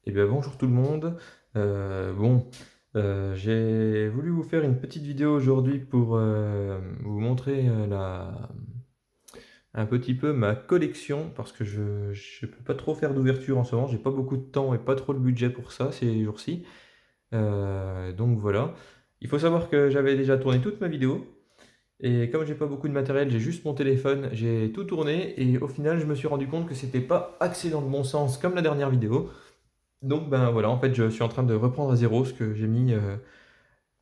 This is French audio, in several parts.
Eh bien bonjour tout le monde. J'ai voulu vous faire une petite vidéo aujourd'hui pour vous montrer un petit peu ma collection parce que je ne peux pas trop faire d'ouverture en ce moment. J'ai pas beaucoup de temps et pas trop le budget pour ça ces jours-ci. Donc voilà. Il faut savoir que j'avais déjà tourné toute ma vidéo et comme j'ai pas beaucoup de matériel, j'ai juste mon téléphone, j'ai tout tourné et au final je me suis rendu compte que c'était pas axé dans le bon sens comme la dernière vidéo. Donc ben voilà, en fait, je suis en train de reprendre à zéro ce que j'ai mis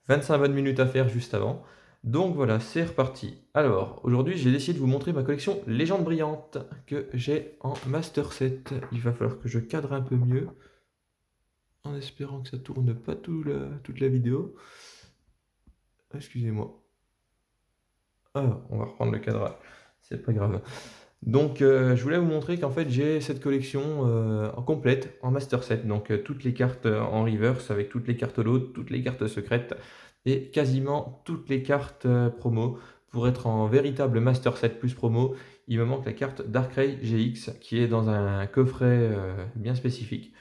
25 bonnes minutes à faire juste avant. Donc voilà, c'est reparti. Alors, aujourd'hui, j'ai décidé de vous montrer ma collection Légende brillante que j'ai en Master 7. Il va falloir que je cadre un peu mieux en espérant que ça tourne pas toute la vidéo. Excusez-moi. Ah, on va reprendre le cadrage. C'est pas grave. Donc, je voulais vous montrer qu'en fait, j'ai cette collection en complète en Master 7. Donc, toutes les cartes en reverse avec toutes les cartes loot, toutes les cartes secrètes et quasiment toutes les cartes promo. Pour être en véritable Master 7 plus promo, il me manque la carte Darkrai GX qui est dans un coffret bien spécifique.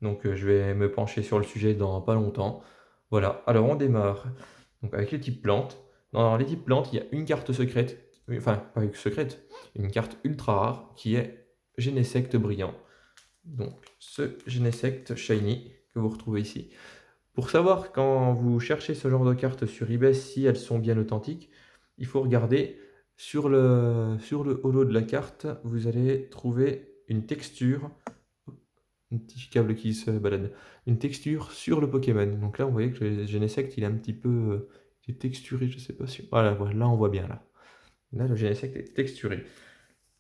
Donc, je vais me pencher sur le sujet dans pas longtemps. Voilà, alors on démarre donc, avec les types plantes. Dans les types plantes, il y a une carte secrète, enfin, pas secrète, une carte ultra rare qui est Genesect brillant. Donc ce Genesect Shiny que vous retrouvez ici. Pour savoir quand vous cherchez ce genre de cartes sur eBay si elles sont bien authentiques, il faut regarder sur le holo de la carte, vous allez trouver une texture, un petit câble qui se balade, une texture sur le Pokémon. Donc là, vous voyez que le Genesect, il est un petit peu il est texturé, je sais pas si... Voilà, là on voit bien là. Là, le Genesect est texturé.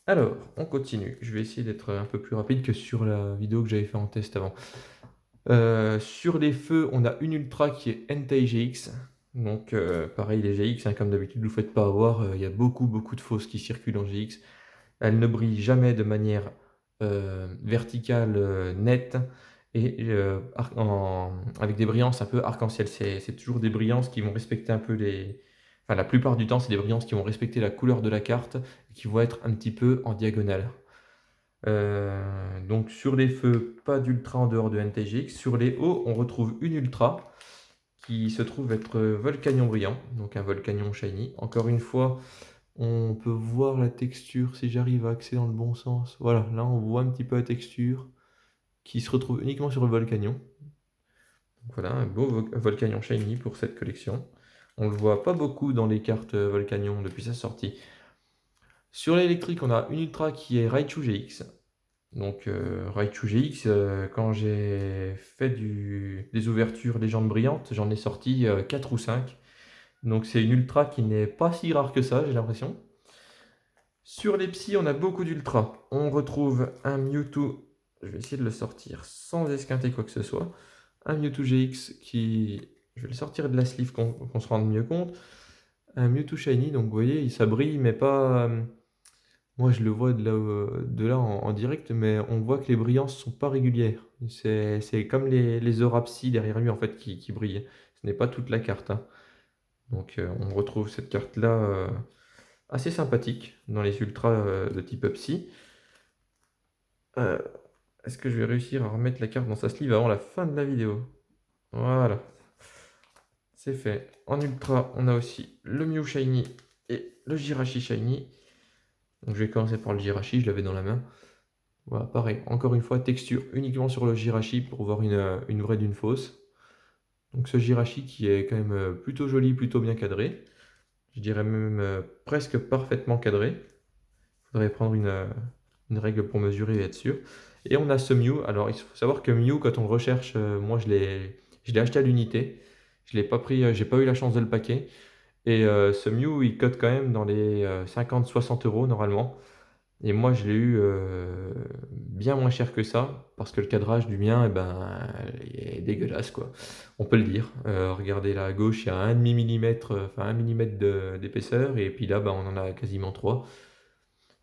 Alors, on continue. Je vais essayer d'être un peu plus rapide que sur la vidéo que j'avais fait en test avant. Sur les feux, on a une Ultra qui est Entei GX. Donc, pareil, les GX, hein, comme d'habitude, ne vous faites pas avoir. Il y a beaucoup de fausses qui circulent en GX. Elles ne brillent jamais de manière verticale nette et avec des brillances un peu arc-en-ciel. C'est toujours des brillances qui vont respecter un peu les... Enfin, la plupart du temps, c'est des brillances qui vont respecter la couleur de la carte et qui vont être un petit peu en diagonale. Donc sur les feux, pas d'ultra en dehors de NTGX. Sur les hauts, on retrouve une ultra qui se trouve être Volcanion brillant, donc un Volcanion shiny. Encore une fois, on peut voir la texture si j'arrive à axer dans le bon sens. Voilà, là on voit un petit peu la texture qui se retrouve uniquement sur le Volcanion. Donc voilà, un beau Volcanion shiny pour cette collection. On le voit pas beaucoup dans les cartes Volcanion depuis sa sortie. Sur l'électrique, on a une ultra qui est Raichu GX. Donc Raichu GX, quand j'ai fait des ouvertures légendes brillantes, j'en ai sorti 4 ou 5. Donc c'est une ultra qui n'est pas si rare que ça, j'ai l'impression. Sur les psys, on a beaucoup d'ultras. On retrouve un Mewtwo, je vais essayer de le sortir sans esquinter quoi que ce soit. Un Mewtwo GX qui, je vais le sortir de la sleeve qu'on se rende mieux compte. Un Mewtwo Shiny, donc vous voyez, ça brille, mais pas... moi, je le vois de là en direct, mais on voit que les brillances sont pas régulières. C'est comme les Orapsi derrière lui, en fait, qui brillent. Ce n'est pas toute la carte, hein. Donc, on retrouve cette carte-là assez sympathique dans les ultras de type Psy. Euh, Est-ce que je vais réussir à remettre la carte dans sa sleeve avant la fin de la vidéo? Voilà, c'est fait. En ultra, on a aussi le Mew Shiny et le Jirachi Shiny. Donc, je vais commencer par le Jirachi, je l'avais dans la main. Voilà, pareil, encore une fois, texture uniquement sur le Jirachi pour voir une vraie d'une fausse. Donc ce Jirachi qui est quand même plutôt joli, plutôt bien cadré. Je dirais même presque parfaitement cadré. Il faudrait prendre une règle pour mesurer et être sûr. Et on a ce Mew. Alors il faut savoir que Mew, quand on le recherche, moi je l'ai acheté à l'unité. Je l'ai pas pris, j'ai pas eu la chance de le paquer. Et ce Mew, il cote quand même dans les 50-60 euros normalement. Et moi, je l'ai eu bien moins cher que ça, parce que le cadrage du mien, eh ben, il est dégueulasse, quoi. On peut le dire. Regardez là à gauche, il y a un demi millimètre, enfin 1 millimètre d'épaisseur, et puis là, ben, on en a quasiment 3.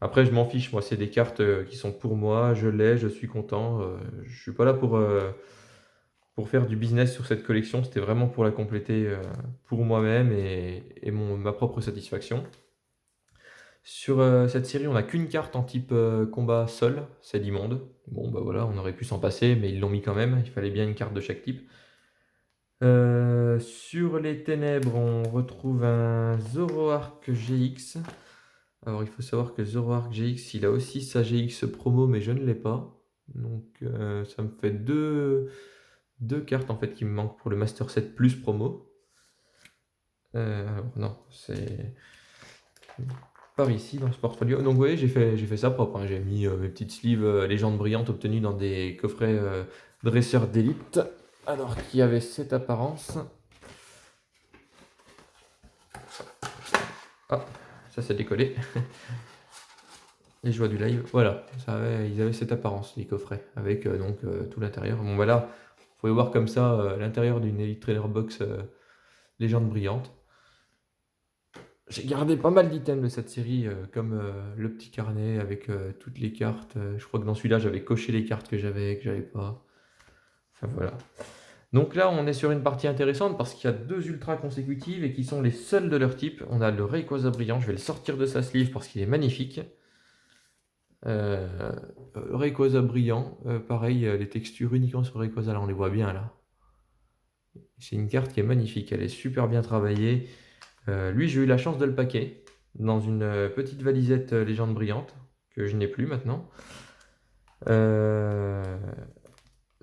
Après, je m'en fiche, moi, c'est des cartes qui sont pour moi, je l'ai, je suis content. Je suis pas là pour faire du business sur cette collection, c'était vraiment pour la compléter pour moi-même et ma propre satisfaction. Sur cette série, on n'a qu'une carte en type combat sol, c'est l'immonde. Bon, bah voilà, on aurait pu s'en passer, mais ils l'ont mis quand même. Il fallait bien une carte de chaque type. Sur les ténèbres, on retrouve un Zoroark GX. Alors, il faut savoir que Zoroark GX, il a aussi sa GX promo, mais je ne l'ai pas. Donc, ça me fait deux cartes en fait qui me manquent pour le Master 7 Plus promo. Alors, non, c'est par ici dans ce portfolio. Donc, vous voyez, j'ai fait ça propre, hein. J'ai mis mes petites sleeves légendes brillantes obtenues dans des coffrets dresseurs d'élite. Alors, qui avait cette apparence. Ah, ça s'est décollé. Les joies du live, voilà, ils avaient cette apparence, les coffrets, avec donc tout l'intérieur. Bon, voilà, vous pouvez voir comme ça l'intérieur d'une Elite Trainer Box légende brillante. J'ai gardé pas mal d'items de cette série, comme le petit carnet avec toutes les cartes. Je crois que dans celui-là, j'avais coché les cartes que j'avais pas. Enfin voilà. Donc là, on est sur une partie intéressante parce qu'il y a 2 ultras consécutives et qui sont les seuls de leur type. On a le Rayquaza brillant, je vais le sortir de sa sleeve parce qu'il est magnifique. Rayquaza brillant, pareil, les textures uniquement sur Rayquaza, là on les voit bien là. C'est une carte qui est magnifique, elle est super bien travaillée. Lui, j'ai eu la chance de le paquer dans une petite valisette légende brillante, que je n'ai plus maintenant.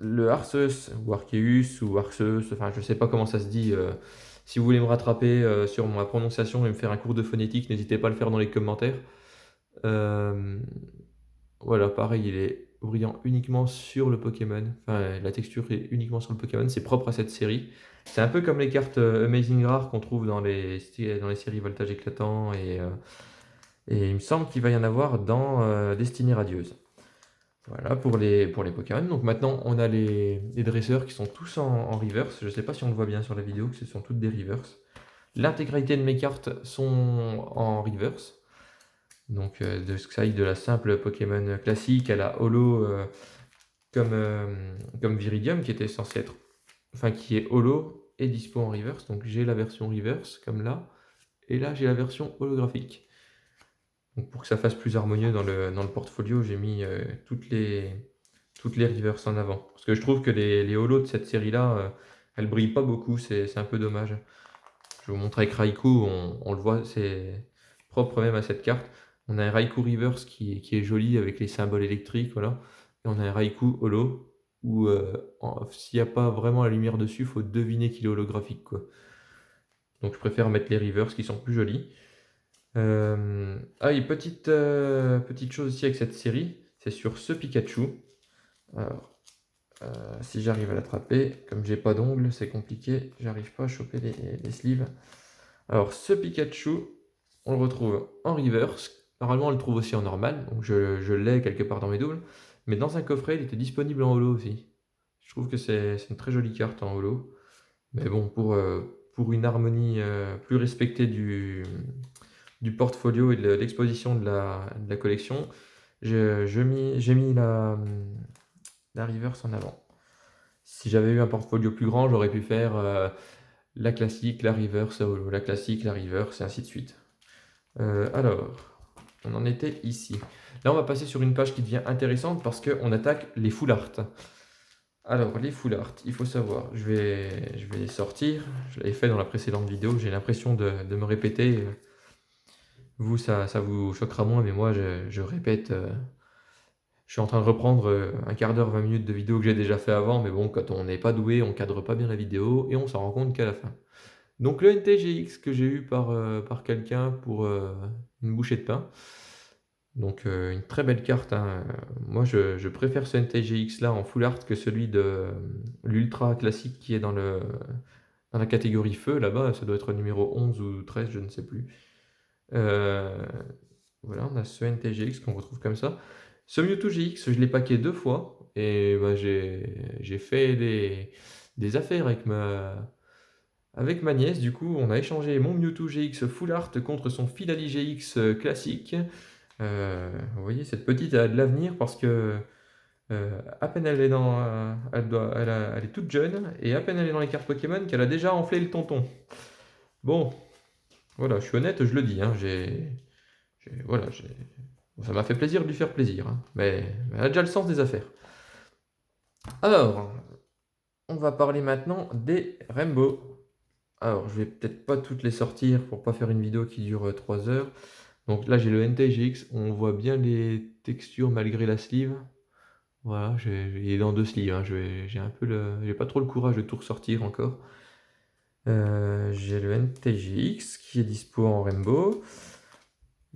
Le Arceus, ou Arceus, ou Arceus, enfin je sais pas comment ça se dit. Si vous voulez me rattraper sur ma prononciation et me faire un cours de phonétique, n'hésitez pas à le faire dans les commentaires. Voilà, pareil, il est brillant uniquement sur le Pokémon. Enfin, la texture est uniquement sur le Pokémon. C'est propre à cette série. C'est un peu comme les cartes Amazing Rare qu'on trouve dans les séries Voltage éclatant. Et il me semble qu'il va y en avoir dans Destinée radieuse. Voilà pour les Pokémon. Donc maintenant, on a les dresseurs qui sont tous en reverse. Je ne sais pas si on le voit bien sur la vidéo, que ce sont toutes des reverse. L'intégralité de mes cartes sont en reverse. Donc de Sky, de la simple Pokémon classique à la holo comme Viridium qui était censé être, enfin qui est holo et dispo en reverse. Donc j'ai la version reverse comme là, et là j'ai la version holographique. Donc pour que ça fasse plus harmonieux dans le portfolio, j'ai mis toutes les reverse en avant. Parce que je trouve que les holos de cette série-là, elles brillent pas beaucoup, c'est un peu dommage. Je vais vous montrer avec Raikou, on le voit, c'est propre même à cette carte. On a un Raikou Reverse qui est joli avec les symboles électriques, voilà. Et on a un Raikou Holo où s'il n'y a pas vraiment la lumière dessus, il faut deviner qu'il est holographique, quoi. Donc je préfère mettre les Reverse qui sont plus jolis. Ah, et petite chose aussi avec cette série, c'est sur ce Pikachu. Alors, si j'arrive à l'attraper, comme j'ai pas d'ongles, c'est compliqué, j'arrive pas à choper les sleeves. Alors, ce Pikachu, on le retrouve en reverse. Normalement, on le trouve aussi en normal, donc je l'ai quelque part dans mes doubles. Mais dans un coffret, il était disponible en holo aussi. Je trouve que c'est une très jolie carte en holo. Mais bon, pour une harmonie plus respectée du portfolio et de l'exposition de la collection, j'ai mis la reverse en avant. Si j'avais eu un portfolio plus grand, j'aurais pu faire la classique, la reverse, holo, la classique, la reverse, et ainsi de suite. Alors, on en était ici. Là, on va passer sur une page qui devient intéressante parce qu'on attaque les full art. Alors, les full art, il faut savoir, je vais les sortir. Je l'avais fait dans la précédente vidéo, j'ai l'impression de me répéter. Vous, ça vous choquera moins, mais moi, je répète. Je suis en train de reprendre un quart d'heure, 20 minutes de vidéo que j'ai déjà fait avant, mais bon, quand on n'est pas doué, on cadre pas bien la vidéo et on s'en rend compte qu'à la fin. Donc le NTGX que j'ai eu par quelqu'un pour une bouchée de pain. Donc une très belle carte, hein. Moi je préfère ce NTGX là en full art que celui de l'ultra classique qui est dans la catégorie feu là-bas. Ça doit être le numéro 11 ou 13, je ne sais plus. Voilà, on a ce NTGX qu'on retrouve comme ça. Ce Mewtwo GX, je l'ai packé 2 fois et bah, j'ai fait des affaires avec ma nièce. Du coup, on a échangé mon Mewtwo GX Full Art contre son Philali GX classique. Vous voyez, cette petite a de l'avenir parce que à peine elle est elle est toute jeune et à peine elle est dans les cartes Pokémon qu'elle a déjà enflé le tonton. Bon, voilà, je suis honnête, je le dis, hein, Voilà, ça m'a fait plaisir de lui faire plaisir, hein, mais elle a déjà le sens des affaires. Alors, on va parler maintenant des Rainbow. Alors, je vais peut-être pas toutes les sortir pour pas faire une vidéo qui dure 3 heures. Donc là, j'ai le NTGX, on voit bien les textures malgré la sleeve. Voilà, il est dans 2 sleeves, hein, j'ai pas trop le courage de tout ressortir encore. J'ai le NTGX qui est dispo en Rainbow.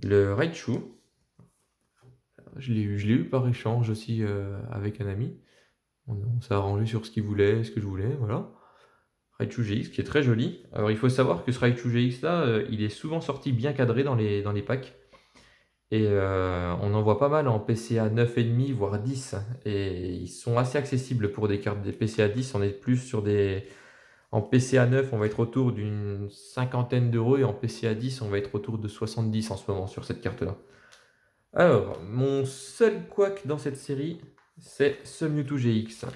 Le Raichu, je l'ai eu par échange aussi avec un ami. On s'est arrangé sur ce qu'il voulait, ce que je voulais, voilà. Raichu GX qui est très joli. Alors il faut savoir que ce Raichu GX là, il est souvent sorti bien cadré dans les packs. Et on en voit pas mal en PCA 9,5 voire 10. Et ils sont assez accessibles pour des cartes des PCA 10. On est plus sur des. En PCA 9, on va être autour d'une cinquantaine d'euros. Et en PCA 10, on va être autour de 70 en ce moment sur cette carte-là. Alors, mon seul couac dans cette série, c'est ce Mewtwo GX.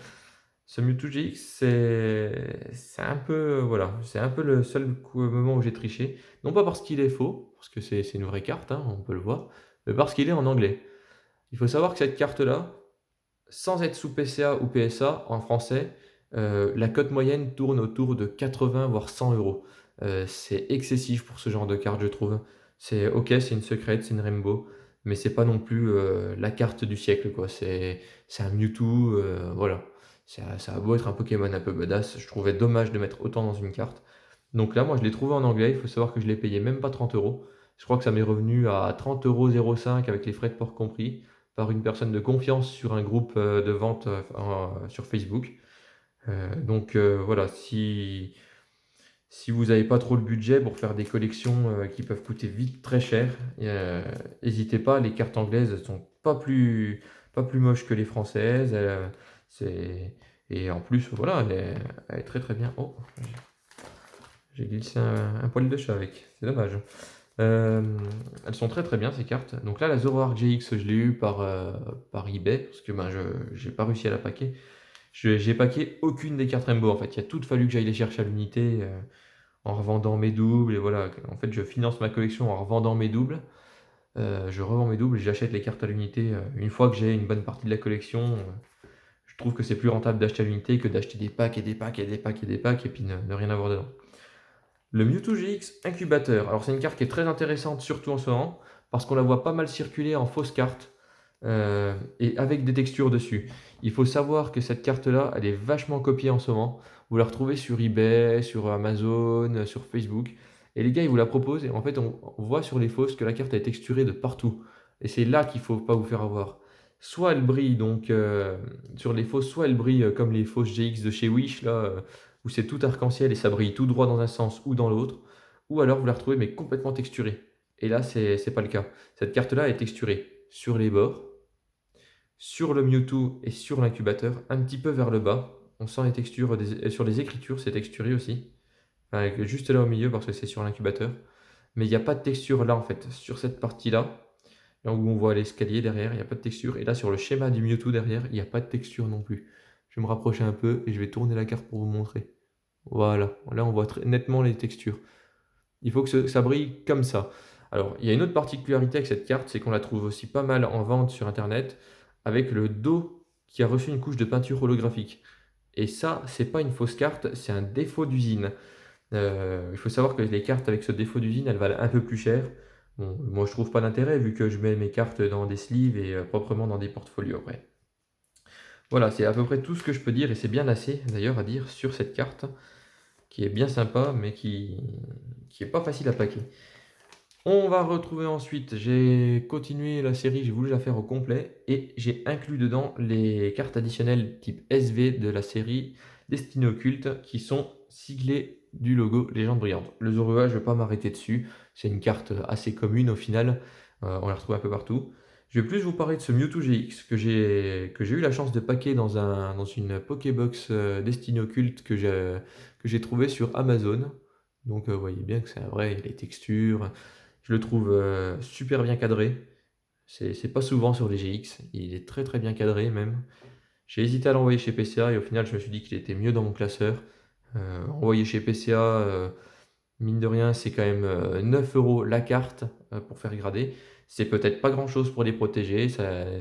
Ce Mewtwo GX, c'est un peu, voilà, c'est un peu le seul moment où j'ai triché. Non pas parce qu'il est faux, parce que c'est une vraie carte, hein, on peut le voir, mais parce qu'il est en anglais. Il faut savoir que cette carte-là, sans être sous PCA ou PSA, en français, la cote moyenne tourne autour de 80 voire 100 euros. C'est excessif pour ce genre de carte, je trouve. C'est ok, c'est une secrète, c'est une Rainbow, mais c'est pas non plus la carte du siècle, quoi. C'est un Mewtwo, voilà. Ça a beau être un Pokémon un peu badass, je trouvais dommage de mettre autant dans une carte. Donc là, moi, je l'ai trouvé en anglais. Il faut savoir que je l'ai payé même pas 30 euros. Je crois que ça m'est revenu à 30,05 € avec les frais de port compris par une personne de confiance sur un groupe de vente sur Facebook. Voilà, si vous n'avez pas trop le budget pour faire des collections qui peuvent coûter vite très cher, n'hésitez pas, les cartes anglaises ne sont pas plus moches que les françaises. Et en plus, voilà, elle est très très bien. Oh, j'ai glissé un poil de chat avec, c'est dommage. Elles sont très très bien ces cartes. Donc là, la Zoroark GX, je l'ai eu par eBay, parce que ben, je n'ai pas réussi à la paquer. J'ai paqué aucune des cartes Rainbow en fait. Il a tout fallu que j'aille les chercher à l'unité en revendant mes doubles. Et voilà, en fait, je finance ma collection en revendant mes doubles. Je revends mes doubles et j'achète les cartes à l'unité. Une fois que j'ai une bonne partie de la collection, je trouve que c'est plus rentable d'acheter à l'unité que d'acheter des packs et des packs et des packs et des packs et puis ne rien avoir dedans. Le Mewtwo GX Incubateur. Alors c'est une carte qui est très intéressante, surtout en ce moment, parce qu'on la voit pas mal circuler en fausse carte et avec des textures dessus. Il faut savoir que cette carte-là, elle est vachement copiée en ce moment. Vous la retrouvez sur eBay, sur Amazon, sur Facebook. Et les gars, ils vous la proposent. Et en fait, on voit sur les fausses que la carte est texturée de partout. Et c'est là qu'il faut pas vous faire avoir. Soit elle brille donc sur les fausses, soit elle brille comme les fausses GX de chez Wish, là, où c'est tout arc-en-ciel et ça brille tout droit dans un sens ou dans l'autre. Ou alors vous la retrouvez mais complètement texturée. Et là, c'est pas le cas. Cette carte-là est texturée sur les bords, sur le Mewtwo et sur l'incubateur, un petit peu vers le bas. On sent les textures sur les écritures, c'est texturé aussi. Enfin, juste là au milieu parce que c'est sur l'incubateur. Mais il n'y a pas de texture là en fait, sur cette partie-là. Là où on voit l'escalier derrière, il n'y a pas de texture. Et là sur le schéma du Mewtwo derrière, il n'y a pas de texture non plus. Je vais me rapprocher un peu et je vais tourner la carte pour vous montrer. Voilà, là on voit nettement les textures. Il faut que ça brille comme ça. Alors, il y a une autre particularité avec cette carte, c'est qu'on la trouve aussi pas mal en vente sur Internet, avec le dos qui a reçu une couche de peinture holographique. Et ça, c'est pas une fausse carte, c'est un défaut d'usine. Il faut savoir que les cartes avec ce défaut d'usine, elles valent un peu plus cher. Bon, moi, je trouve pas d'intérêt vu que je mets mes cartes dans des sleeves et proprement dans des portfolios après. Voilà, c'est à peu près tout ce que je peux dire et c'est bien assez d'ailleurs à dire sur cette carte qui est bien sympa mais qui est pas facile à paquer. On va retrouver ensuite, j'ai continué la série, j'ai voulu la faire au complet et j'ai inclus dedans les cartes additionnelles type SV de la série Destinée Occulte qui sont siglées du logo Légende Brillante. Le Zorua, je ne vais pas m'arrêter dessus, c'est une carte assez commune au final, on la retrouve un peu partout. Je vais plus vous parler de ce Mewtwo GX que j'ai eu la chance de paquer dans une Pokébox Destinée Occulte que j'ai trouvé sur Amazon. Donc vous voyez bien que c'est un vrai, il y a les textures. Je le trouve super bien cadré. C'est pas souvent sur les GX. Il est très très bien cadré même. J'ai hésité à l'envoyer chez PCA et au final je me suis dit qu'il était mieux dans mon classeur. Envoyer chez PCA, mine de rien, c'est quand même 9 € la carte pour faire grader. C'est peut-être pas grand-chose pour les protéger,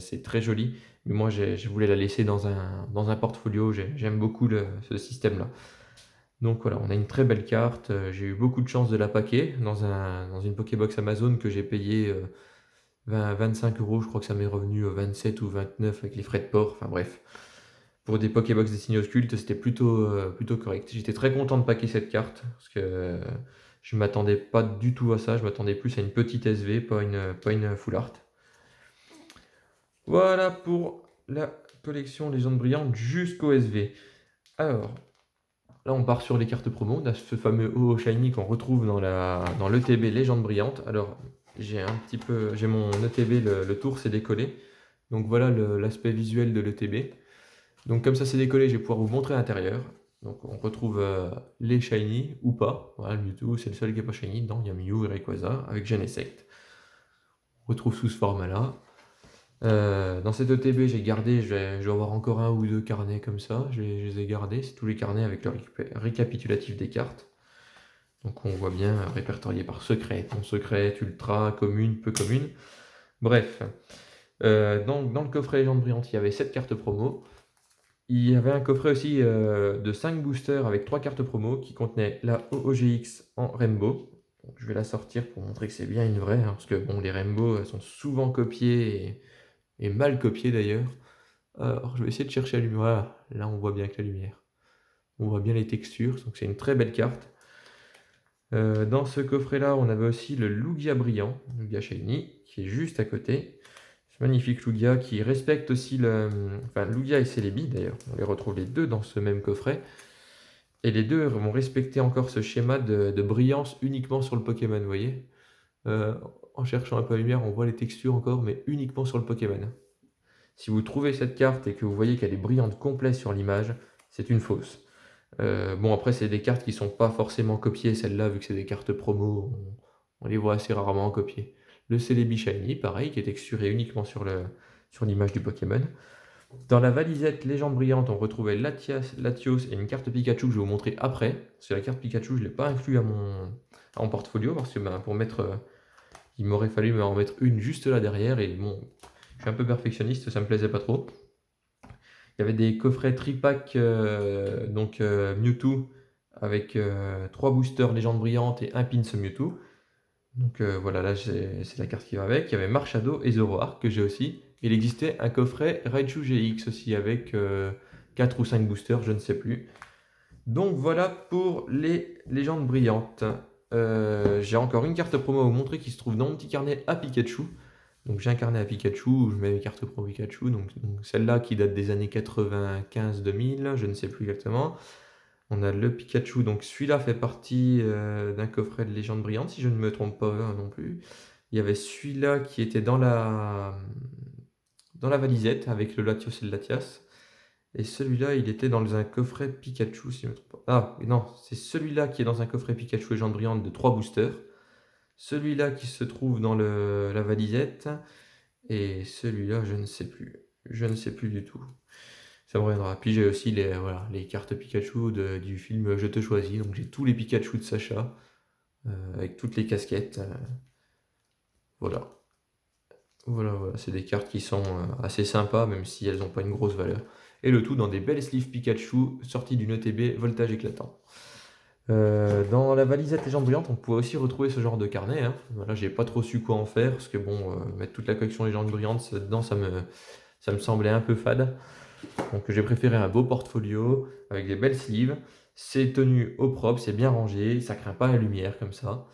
c'est très joli, mais moi je voulais la laisser dans un portfolio, j'aime beaucoup ce système-là. Donc voilà, on a une très belle carte, j'ai eu beaucoup de chance de la paquer dans une Pokébox Amazon que j'ai payé 25 €, je crois que ça m'est revenu 27 ou 29 avec les frais de port, enfin bref. Pour des Pokébox destinés aux cultes, c'était plutôt correct. J'étais très content de paquer cette carte, parce que je m'attendais pas du tout à ça, je m'attendais plus à une petite SV, pas une full art. Voilà pour la collection Légende Brillante jusqu'au SV. Alors, là on part sur les cartes promo, on a ce fameux OO Shiny qu'on retrouve dans l'ETB Légende Brillante. Alors, j'ai mon ETB, le tour s'est décollé, donc voilà l'aspect visuel de l'ETB. Donc comme ça c'est décollé, je vais pouvoir vous montrer l'intérieur. Donc on retrouve les shiny ou pas. Voilà, le Mewtwo, c'est le seul qui n'est pas shiny dedans. Il y a Mew et Rayquaza avec Genesect. On retrouve sous ce format-là. Dans cette ETB, j'ai gardé, je vais avoir encore un ou deux carnets comme ça. Je les ai gardés. C'est tous les carnets avec le récapitulatif des cartes. Donc on voit bien répertorié par secret, non secret, ultra, commune, peu commune. Bref, dans le coffret Légende Brillante, il y avait 7 cartes promo. Il y avait un coffret aussi de 5 boosters avec 3 cartes promo qui contenaient la OOGX en Rainbow. Donc, je vais la sortir pour montrer que c'est bien une vraie, hein, parce que bon, les Rainbow elles sont souvent copiées et mal copiées d'ailleurs. Alors je vais essayer de chercher la lumière. Voilà, là on voit bien avec la lumière. On voit bien les textures, donc c'est une très belle carte. Dans ce coffret-là, on avait aussi le Lugia Brillant, Lugia Shiny, qui est juste à côté. Ce magnifique Lugia qui respecte aussi Enfin, Lugia et Celebi d'ailleurs, on les retrouve les deux dans ce même coffret. Et les deux vont respecter encore ce schéma de brillance uniquement sur le Pokémon, vous voyez. En cherchant un peu la lumière, on voit les textures encore, mais uniquement sur le Pokémon. Si vous trouvez cette carte et que vous voyez qu'elle est brillante complète sur l'image, c'est une fausse. Bon, après, c'est des cartes qui sont pas forcément copiées, celles-là, vu que c'est des cartes promo, on les voit assez rarement copiées. Le Celebi Shiny, pareil, qui est texturé uniquement sur l'image du Pokémon. Dans la valisette Légende Brillante, on retrouvait Latios et une carte Pikachu que je vais vous montrer après. Parce que la carte Pikachu, je ne l'ai pas inclus à mon portfolio, parce que pour mettre, il m'aurait fallu en mettre une juste là derrière, et bon, je suis un peu perfectionniste, ça me plaisait pas trop. Il y avait des coffrets tripack, donc Mewtwo, avec 3 boosters Légende Brillante et un pins Mewtwo. Donc voilà, là c'est la carte qui va avec. Il y avait Marshado et Zoroark que j'ai aussi. Il existait un coffret Raichu GX aussi avec 4 ou 5 boosters, je ne sais plus. Donc voilà pour les légendes brillantes. J'ai encore une carte promo à vous montrer qui se trouve dans mon petit carnet à Pikachu. Donc j'ai un carnet à Pikachu où je mets mes cartes pro Pikachu. Donc celle-là qui date des années 95-2000, je ne sais plus exactement. On a le Pikachu, donc celui-là fait partie d'un coffret de légende brillante, si je ne me trompe pas non plus. Il y avait celui-là qui était dans la valisette avec le Latios et le Latias. Et celui-là, il était dans un coffret Pikachu, si je ne me trompe pas. Ah, non, c'est celui-là qui est dans un coffret Pikachu légende brillante de 3 boosters. Celui-là qui se trouve dans la valisette. Et celui-là, je ne sais plus. Je ne sais plus du tout. Ça me reviendra. Puis j'ai aussi les cartes Pikachu du film Je te choisis. Donc j'ai tous les Pikachu de Sacha, avec toutes les casquettes. Voilà. Voilà, c'est des cartes qui sont assez sympas, même si elles n'ont pas une grosse valeur. Et le tout dans des belles sleeves Pikachu sorties d'une ETB voltage éclatant. Dans la valisette Légende Brillante, on pouvait aussi retrouver ce genre de carnet. Hein. Voilà, j'ai pas trop su quoi en faire, parce que bon, mettre toute la collection Légende Brillante dedans, ça me semblait un peu fade. Donc j'ai préféré un beau portfolio avec des belles sleeves. C'est tenu au propre, c'est bien rangé, ça craint pas la lumière comme ça.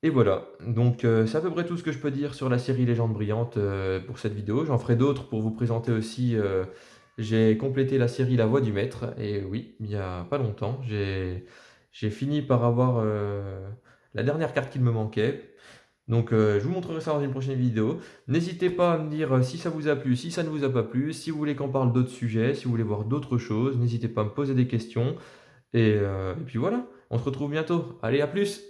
Et voilà, donc c'est à peu près tout ce que je peux dire sur la série Légende Brillante pour cette vidéo. J'en ferai d'autres pour vous présenter aussi. J'ai complété la série La Voix du Maître, et oui, il n'y a pas longtemps, j'ai fini par avoir la dernière carte qu'il me manquait. Donc je vous montrerai ça dans une prochaine vidéo. N'hésitez pas à me dire si ça vous a plu, si ça ne vous a pas plu, si vous voulez qu'on parle d'autres sujets, si vous voulez voir d'autres choses, n'hésitez pas à me poser des questions. Et puis voilà, on se retrouve bientôt. Allez, à plus!